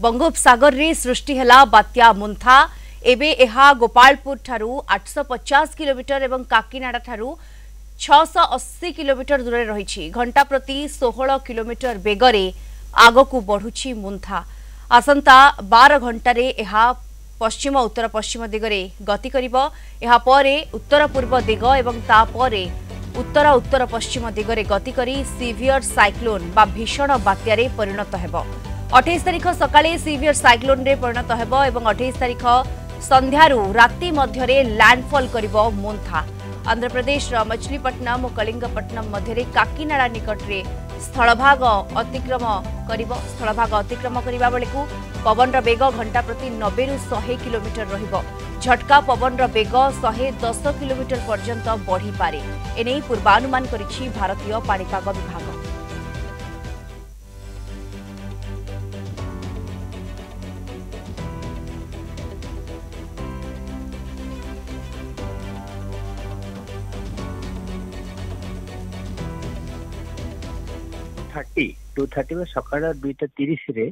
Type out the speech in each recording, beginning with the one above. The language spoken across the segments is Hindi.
बंगोपसागर रे सृष्टि हैला बात्या मुंथा एबे एहा गोपालपुर ठारू 850 किलोमीटर एवं काकीनाडा ठारू 680 किलोमीटर दूर रही घंटा प्रति 16 किलोमीटर बेगरे आगकू बढ़ुछि मुंथा आसंता 12 घंटे एहा पश्चिम उत्तर पश्चिम दिगरे गति करिबो एहा परे उत्तर पूर्व दिग एवं ता परे उत्तर उत्तर पश्चिम दिगरे गति करी सीवियर साइक्लोन बा भीषण बात्यारे परिणत हेबो 28 तारिख सकाळे सीवियर साइक्लोन रे परिणत हेबो एवं 28 तारिख संध्यारू राति मध्यरे लैंडफॉल करिबो मुंथा आंध्र प्रदेश मछलीपट्टनम और कलिंगपट्टनम मध्यरे काकीनाडा निकट रे स्थलभाग अतिक्रम करिबो स्थलभाग अतिक्रम करिबा बेलकू पवन रो बेग घंटा प्रति 90 रु 100 किलोमीटर रहिबो झटका पवन रो बेग 110 किलोमीटर पर्यंत बढ़ी पारे एनै पूर्वानुमान करिछि भारतीय पाणीपाग विभाग। टू थर्टी में सकाळ 2:30 रे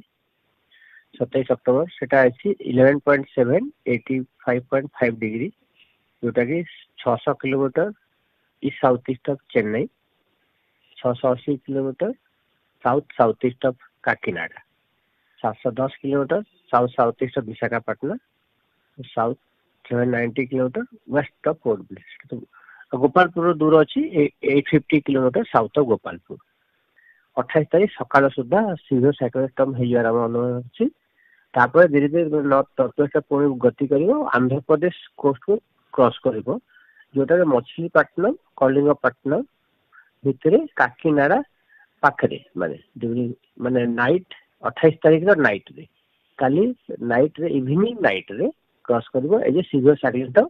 27 अक्टोबर सेटा अछि 11.7 85.5 डिग्री जोटा कि 600 kilometre east south east of Chennai 680 kilometre south south east of Kakinada 710 kilometre south south east of Visakhapatnam south 790 kilometre west of port Blair Gopalpur दूर अछि 850 किलोमीटर साउथ ऑफ गोपालपुर 28 तारीख सकाळ सुधा सीवियर साइक्लोन स्टॉर्म हेयर अनुमान अछि तापर धीरे धीरे नॉर्थ वेस्ट पुणी गति करिवो आंध्र प्रदेश कोस्ट को क्रॉस करिवो जोटा मछलीपट्टनम कलिंगपट्टनम भितरे काकीनाडा पाखरे माने नाइट 28 तारीख रो नाइट रे काली नाइट रे इवनिंग नाइट रे क्रॉस करिवो ए जे सीवियर साइक्लोन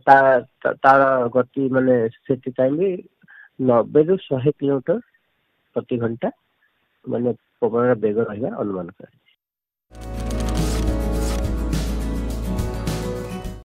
तार गति माने सेति टाइम रे 90 रु 100 किलोमीटर प्रति घंटा माने पवन बेग रहिबा अनुमान करे।